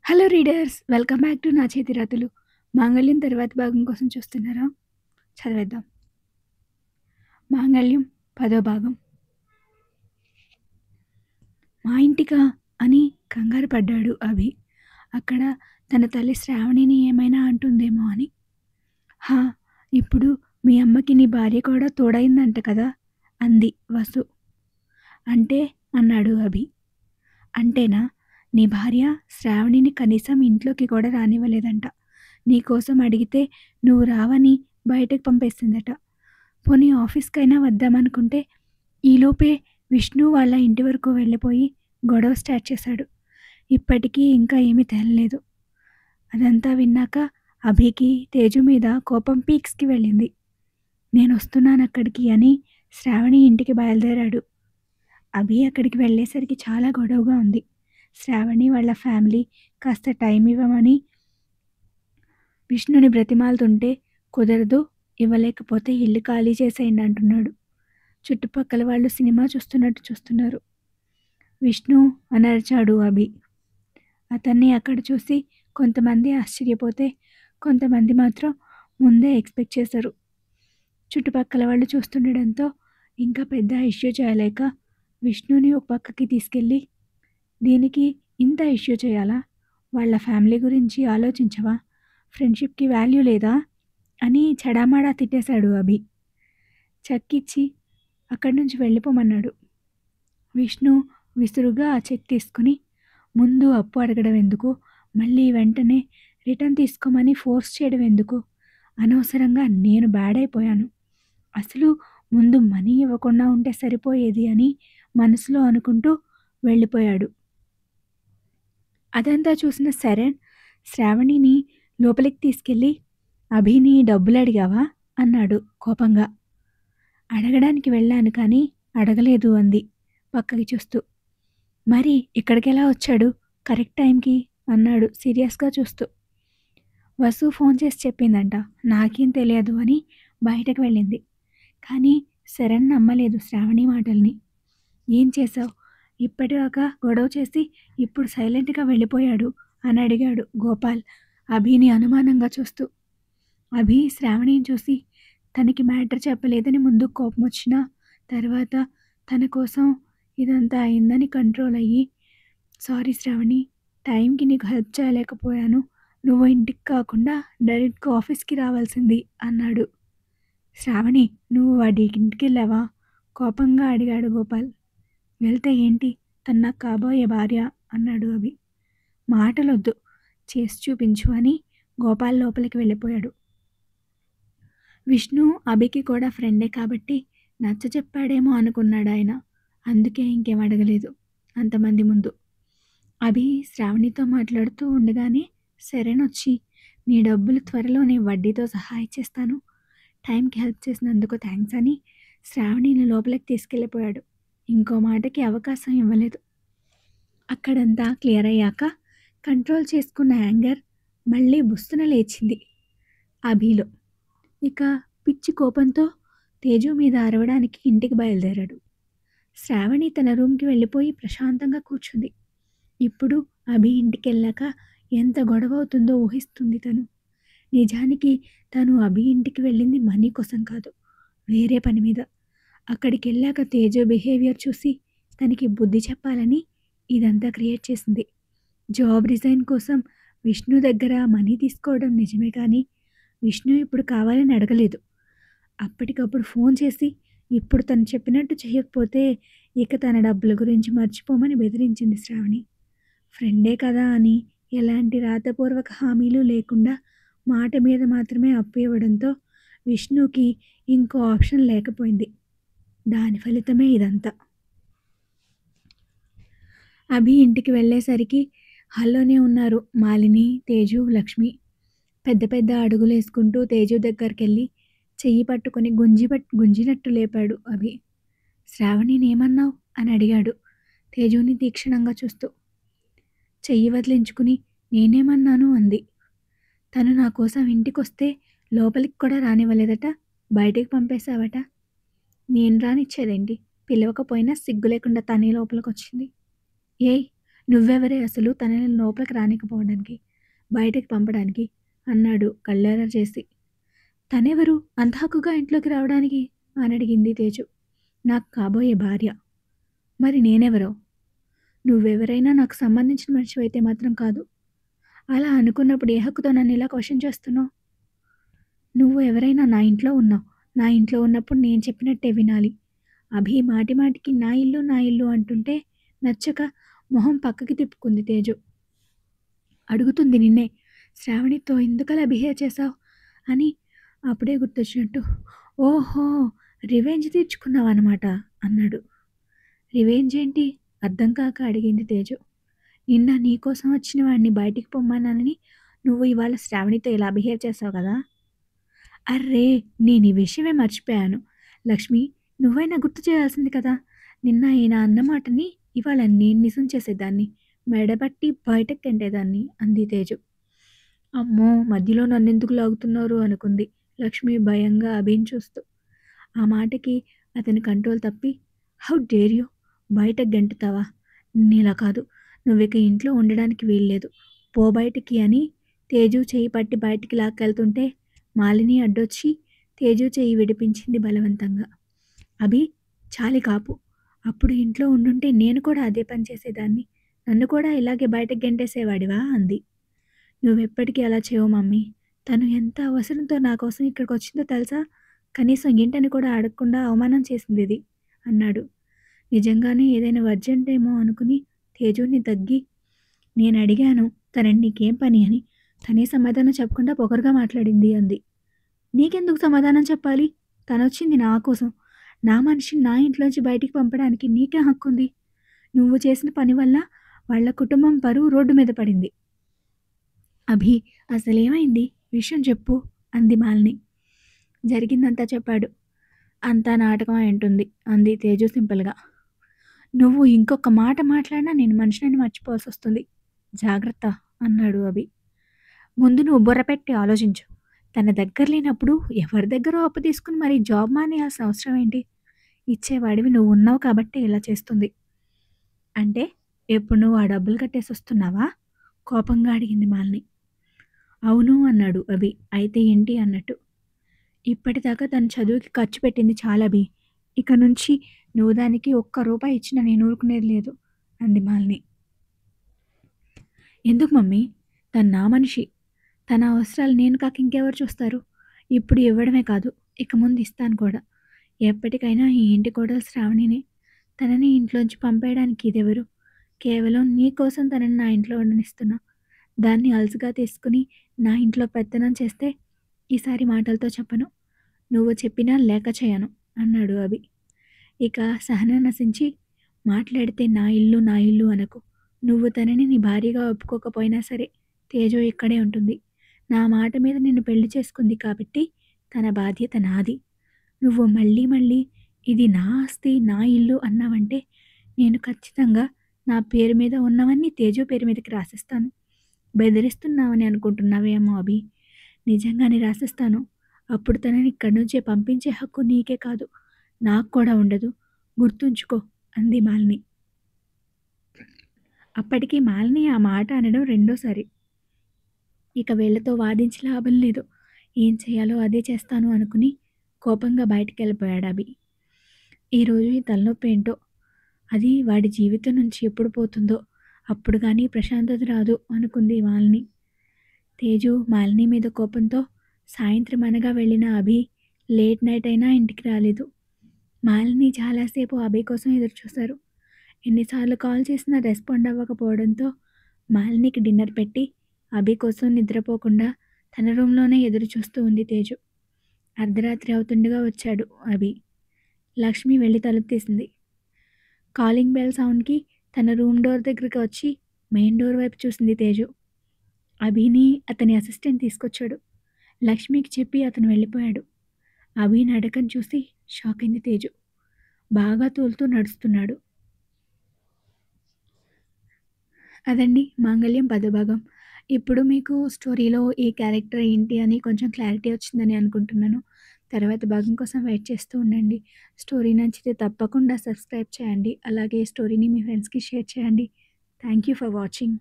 Hello readers! Welcome back to నా చేతి రాతలు. మాంగళ్యం తర్వాతి భాగం కోసం చూస్తున్నారా? చదివేద్దాం. మాంగళ్యం 10వ భాగం. మా ఇంటికా అని కంగారు పడ్డాడు అభి. అక్కడ తన తల్లి శ్రావణిని ఏమైనా అంటుందేమో అని. హా, ఇప్పుడు మీ అమ్మకి నీ భార్య కూడా తోడైందంట కదా అంది వసు. అంటే అన్నాడు అభి. అంటేనా, నీ భార్య శ్రావణిని కనీసం ఇంట్లోకి కూడా రానివ్వలేదంట. నీకోసం అడిగితే నువ్వు రావని బయటకు పంపేసిందట. పోనీ ఆఫీస్కైనా వద్దామనుకుంటే ఈలోపే విష్ణు వాళ్ళ ఇంటి వరకు వెళ్ళిపోయి గొడవ స్టార్ట్ చేశాడు. ఇప్పటికీ ఇంకా ఏమీ తేలలేదు. అదంతా విన్నాక అభికి తేజు మీద కోపం పీక్స్కి వెళ్ళింది. నేను వస్తున్నాను అక్కడికి అని శ్రావణి ఇంటికి బయలుదేరాడు. అభి అక్కడికి వెళ్ళేసరికి చాలా గొడవగా ఉంది. శ్రావణి వాళ్ళ ఫ్యామిలీ కాస్త టైం ఇవ్వమని విష్ణుని బ్రతిమాలుతుంటే కుదరదు, ఇవ్వలేకపోతే ఇల్లు ఖాళీ చేసేయండి అంటున్నాడు. చుట్టుపక్కల వాళ్ళు సినిమా చూస్తున్నట్టు చూస్తున్నారు. విష్ణు అని అరిచాడు అభి. అతన్ని అక్కడ చూసి కొంతమంది ఆశ్చర్యపోతే కొంతమంది మాత్రం ముందే ఎక్స్పెక్ట్ చేశారు. చుట్టుపక్కల వాళ్ళు చూస్తుండడంతో ఇంకా పెద్ద ఇష్యూ చేయలేక విష్ణుని ఒక పక్కకి తీసుకెళ్ళి, దీనికి ఇంత ఇష్యూ చేయాలా? వాళ్ళ ఫ్యామిలీ గురించి ఆలోచించవా? ఫ్రెండ్షిప్కి వాల్యూ లేదా అని చెడామాడా తిట్టేశాడు అభి. చెక్కిచ్చి అక్కడి నుంచి వెళ్ళిపోమన్నాడు. విష్ణు విసురుగా ఆ చెక్ తీసుకుని, ముందు అప్పు అడగడం ఎందుకు, మళ్ళీ వెంటనే రిటర్న్ తీసుకోమని ఫోర్స్ చేయడం ఎందుకు, అనవసరంగా నేను బ్యాడ్ అయిపోయాను, అసలు ముందు మనీ ఇవ్వకుండా ఉంటే సరిపోయేది అని మనసులో అనుకుంటూ వెళ్ళిపోయాడు. అదంతా చూసిన శరణ్ శ్రావణిని లోపలికి తీసుకెళ్ళి, అభిని డబ్బులు అడిగావా అన్నాడు కోపంగా. అడగడానికి వెళ్ళాను కానీ అడగలేదు అంది పక్కకి చూస్తూ. మరి ఇక్కడికెలా వచ్చాడు కరెక్ట్ టైంకి అన్నాడు సీరియస్గా చూస్తూ. వసు ఫోన్ చేసి చెప్పిందంట, నాకేం తెలియదు అని బయటకు వెళ్ళింది. కానీ శరణ్ నమ్మలేదు శ్రావణి మాటల్ని. ఏం చేశావు? ఇప్పటిదాకా గొడవ చేసి ఇప్పుడు సైలెంట్గా వెళ్ళిపోయాడు అని అడిగాడు గోపాల్ అభిని అనుమానంగా చూస్తూ. అభి శ్రావణిని చూసి తనకి మ్యాటర్ చెప్పలేదని ముందు కోపం వచ్చినా తర్వాత తన కోసం ఇదంతా అయిందని కంట్రోల్ అయ్యి, సారీ శ్రావణి, టైంకి నీకు హెల్ప్ చేయలేకపోయాను, నువ్వు ఇంటికి కాకుండా డైరెక్ట్గా ఆఫీస్కి రావాల్సింది అన్నాడు. శ్రావణి, నువ్వు వాడి ఇంటికి వెళ్ళావా కోపంగా అడిగాడు గోపాల్. వెళ్తే ఏంటి, తన నాకు కాబోయే భార్య అన్నాడు అభి. మాటలొద్దు, చేసి చూపించు అని గోపాల్ లోపలికి వెళ్ళిపోయాడు. విష్ణు అభికి కూడా ఫ్రెండే కాబట్టి నచ్చ చెప్పాడేమో అనుకున్నాడు ఆయన. అందుకే ఇంకేం అడగలేదు అంతమంది ముందు. అభి శ్రావణితో మాట్లాడుతూ ఉండగానే శరణ్ వచ్చి, నీ డబ్బులు త్వరలోనే వడ్డీతో సహా ఇచ్చేస్తాను, టైంకి హెల్ప్ చేసినందుకు థ్యాంక్స్ అని శ్రావణిని లోపలికి తీసుకెళ్ళిపోయాడు. ఇంకో మాటకి అవకాశం ఇవ్వలేదు. అక్కడంతా క్లియర్ అయ్యాక కంట్రోల్ చేసుకున్న యాంగర్ మళ్ళీ బుస్తున లేచింది అభిలో. ఇక పిచ్చి కోపంతో తేజు మీద అరవడానికి ఇంటికి బయలుదేరాడు. శ్రావణి తన రూమ్కి వెళ్ళిపోయి ప్రశాంతంగా కూర్చుంది. ఇప్పుడు అభి ఇంటికి వెళ్ళాక ఎంత గొడవ అవుతుందో ఊహిస్తుంది తను. నిజానికి తను అభి ఇంటికి వెళ్ళింది మనీ కోసం కాదు, వేరే పని మీద. అక్కడికి వెళ్ళాక తేజు బిహేవియర్ చూసి తనకి బుద్ధి చెప్పాలని ఇదంతా క్రియేట్ చేసింది. జాబ్ రిజైన్ కోసం విష్ణు దగ్గర మనీ తీసుకోవడం నిజమే కానీ విష్ణు ఇప్పుడు కావాలని అడగలేదు. అప్పటికప్పుడు ఫోన్ చేసి ఇప్పుడు తను చెప్పినట్టు చేయకపోతే ఇక తన డబ్బుల గురించి మర్చిపోమని బెదిరించింది శ్రావణి. ఫ్రెండే కదా అని ఎలాంటి రాతపూర్వక హామీలు లేకుండా మాట మీద మాత్రమే అప్పు ఇవ్వడంతో విష్ణుకి ఇంకో ఆప్షన్ లేకపోయింది. దాని ఫలితమే ఇదంతా. అభి ఇంటికి వెళ్ళేసరికి హాల్లోనే ఉన్నారు మాలిని, తేజు, లక్ష్మి. పెద్ద పెద్ద అడుగులు వేసుకుంటూ తేజు దగ్గరికి వెళ్ళి చెయ్యి పట్టుకొని గుంజినట్టు లేపాడు అభి. శ్రావణిని ఏమన్నావు అని అడిగాడు తేజుని తీక్షణంగా చూస్తూ. చెయ్యి వదిలించుకుని నేనేమన్నాను అంది. తను నా కోసం ఇంటికొస్తే లోపలికి కూడా రానివ్వలేదట, బయటికి పంపేశావట. నేను రానిచ్చేదేంటి, పిలవకపోయినా సిగ్గు లేకుండా తనే లోపలికి వచ్చింది. ఏయ్, నువ్వెవరే అసలు తనని లోపలికి రానికపోవడానికి, బయటకి పంపడానికి అన్నాడు కళ్ళెర్ర చేసి. తనెవరు అంత హక్కుగా ఇంట్లోకి రావడానికి అని అడిగింది తేజు. నాకు కాబోయే భార్య. మరి నేనెవరో? నువ్వెవరైనా నాకు సంబంధించిన మనిషివైతే మాత్రం కాదు. అలా అనుకున్నప్పుడు ఏ హక్కుతో నన్ను ఇలా క్వశ్చన్ చేస్తున్నావు? నువ్వు ఎవరైనా నా ఇంట్లో ఉన్నావు. నా ఇంట్లో ఉన్నప్పుడు నేను చెప్పినట్టే వినాలి. అభి మాటి మాటికి నా ఇల్లు, నా ఇల్లు అంటుంటే నచ్చక మొహం పక్కకి తిప్పుకుంది తేజు. అడుగుతుంది నిన్నే. శ్రావణితో ఎందుకలా బిహేవ్ చేశావు అని అప్పుడే గుర్తొచ్చినట్టు, ఓహో! రివెంజ్ తీర్చుకున్నావనమాట అన్నాడు. రివెంజ్ ఏంటి? అర్థం కాక అడిగింది తేజు. నిన్న నీకోసం వచ్చిన వాడిని బయటికి పొమ్మన్నానని నువ్వు ఇవాళ శ్రావణితో ఇలా బిహేవ్ చేసావు కదా! అర్రే! నేను ఈ విషయమే మర్చిపోయాను. లక్ష్మి, నువ్వైనా గుర్తు చేయాల్సింది కదా! నిన్న ఈయన అన్న మాటని ఇవాళ నేను నిజం చేసేదాన్ని. మెడబట్టి బయటకు గెంటేదాన్ని అంది తేజు. అమ్మో! మధ్యలో నన్నెందుకు లాగుతున్నారు అనుకుంది లక్ష్మి భయంగా అభిని చూస్తూ. ఆ మాటకి అతని కంట్రోల్ తప్పి, హౌ డేర్ యూ! బయటకు గెంటుతావా? నీలా కాదు. నువ్విక ఇంట్లో ఉండడానికి వీల్లేదు. పో బయటికి అని తేజు చెయ్యి పట్టి బయటికి లాక్కెళ్తుంటే మాలిని అడ్డొచ్చి తేజు చెయ్యి విడిపించింది బలవంతంగా. అభి, చాలి కాపు. అప్పుడు ఇంట్లో ఉండుంటే నేను కూడా అదే పని చేసేదాన్ని. నన్ను కూడా ఇలాగే బయటకు గెంటేసేవాడివా అంది. నువ్వెప్పటికీ అలా చేయవు మమ్మీ. తను ఎంత అవసరంతో నా కోసం ఇక్కడికొచ్చిందో తెలుసా? కనీసం ఏంటని కూడా అడగకుండా అవమానం చేసిందిది అన్నాడు. నిజంగానే ఏదైనా అర్జెంట్ ఏమో అనుకుని తేజుని తగ్గి, నేనడిగాను తనని నీకేం పని అని. తనే సమాధానం చెప్పకుండా పొగరుగా మాట్లాడింది అంది. నీకెందుకు సమాధానం చెప్పాలి? తనొచ్చింది నా కోసం. నా మనిషిని నా ఇంట్లోంచి బయటికి పంపడానికి నీకే హక్కుంది. నువ్వు చేసిన పని వల్ల వాళ్ళ కుటుంబం పరువు రోడ్డు మీద పడింది. అభి, అసలేమైంది? విషయం చెప్పు అంది మాలిని. జరిగిందంతా చెప్పాడు. అంతా నాటకం అయింటుంది అంది తేజు సింపుల్గా. నువ్వు ఇంకొక మాట మాట్లాడినా నేను మనిషిని మర్చిపోవాల్సి వస్తుంది. జాగ్రత్త అన్నాడు అభి. ముందు నువ్వు బుర్ర పెట్టి ఆలోచించు. తన దగ్గర లేనప్పుడు ఎవరి దగ్గర అప్పు తీసుకుని మరి జాబ్ మానేయాల్సిన అవసరం ఏంటి? ఇచ్చేవాడివి నువ్వు ఉన్నావు కాబట్టి ఇలా చేస్తుంది. అంటే ఎప్పుడు నువ్వు ఆ డబ్బులు కట్టేసి వస్తున్నావా? కోపంగా అడిగింది మాలిని. అవును అన్నాడు అభి. అయితే ఏంటి అన్నట్టు. ఇప్పటిదాకా తను చదువుకి ఖర్చు పెట్టింది చాలా అభి. ఇక నుంచి నువ్వు దానికి ఒక్క రూపాయి ఇచ్చినా నేను ఊరుకునేది లేదు అంది మాలిని. ఎందుకు మమ్మీ? తను నా మనిషి. తన అవసరాలు నేను కాక ఇంకెవరు చూస్తారు? ఇప్పుడు ఇవ్వడమే కాదు, ఇక ముందు ఇస్తాను కూడా. ఎప్పటికైనా ఈ ఇంటి కోడలు శ్రావణినే. తనని ఇంట్లోంచి పంపేయడానికి ఇదెవరు? కేవలం నీ కోసం తనని నా ఇంట్లో ఉండనిస్తున్నా. దాన్ని అలసుగా తీసుకుని నా ఇంట్లో పెత్తనం చేస్తే ఈసారి మాటలతో చెప్పను. నువ్వు చెప్పినా లేక చేయను అన్నాడు అభి. ఇక సహనం నశించి, మాట్లాడితే నా ఇల్లు నా ఇల్లు అనకు. నువ్వు తనని నీ భార్యగా ఒప్పుకోకపోయినా సరే తేజు ఇక్కడే ఉంటుంది. నా మాట మీద నిన్ను పెళ్లి చేసుకుంది కాబట్టి తన బాధ్యత నాది. నువ్వు మళ్ళీ మళ్ళీ ఇది నా ఆస్తి నా ఇల్లు అన్నావంటే నేను ఖచ్చితంగా నా పేరు మీద ఉన్నవన్నీ తేజు పేరు మీదకి రాసిస్తాను. బెదిరిస్తున్నావని అనుకుంటున్నావేమో అభి. నిజంగానే రాసిస్తాను. అప్పుడు తనని ఇక్కడి నుంచే పంపించే హక్కు నీకే కాదు, నాకు కూడా ఉండదు. గుర్తుంచుకో అంది మాలిని. అప్పటికి మాలిని ఆ మాట అనడం రెండోసారి. ఇక వీళ్ళతో వాదించి లాభం లేదు. ఏం చేయాలో అదే చేస్తాను అనుకుని కోపంగా బయటికెళ్ళిపోయాడు అభి. ఈరోజు ఈ తలనొప్పి ఏంటో, అది వాడి జీవితం నుంచి ఎప్పుడు పోతుందో అప్పుడు కానీ ప్రశాంతత రాదు అనుకుంది మాలిని. తేజు మాలిని మీద కోపంతో సాయంత్రం అనగా వెళ్ళిన అభి లేట్ నైట్ అయినా ఇంటికి రాలేదు. మాలిని చాలాసేపు అభి కోసం ఎదురుచూశారు. ఎన్నిసార్లు కాల్ చేసినా రెస్పాండ్ అవ్వకపోవడంతో మాలినికి డిన్నర్ పెట్టి అభి కోసం నిద్రపోకుండా తన రూమ్లోనే ఎదురు చూస్తూ ఉంది తేజు. అర్ధరాత్రి అవుతుండగా వచ్చాడు అభి. లక్ష్మి వెళ్ళి తలుపు తీసింది. కాలింగ్ బెల్ సౌండ్కి తన రూమ్ డోర్ దగ్గరికి వచ్చి మెయిన్ డోర్ వైపు చూసింది తేజు. అభిని అతని అసిస్టెంట్ తీసుకొచ్చాడు. లక్ష్మికి చెప్పి అతను వెళ్ళిపోయాడు. అభి నడకను చూసి షాక్ అయింది తేజు. బాగా తూలుతూ నడుస్తున్నాడు. అదండి మాంగళ్యం పదభాగం. ఇప్పుడు మీకు స్టోరీలో ఏ క్యారెక్టర్ ఏంటి అని కొంచెం క్లారిటీ వచ్చిందని అనుకుంటున్నాను. తర్వాత భాగం కోసం వెయిట్ చేస్తూ ఉండండి. స్టోరీ నచ్చితే తప్పకుండా సబ్స్క్రైబ్ చేయండి. అలాగే స్టోరీని మీ ఫ్రెండ్స్కి షేర్ చేయండి. Thank you for watching.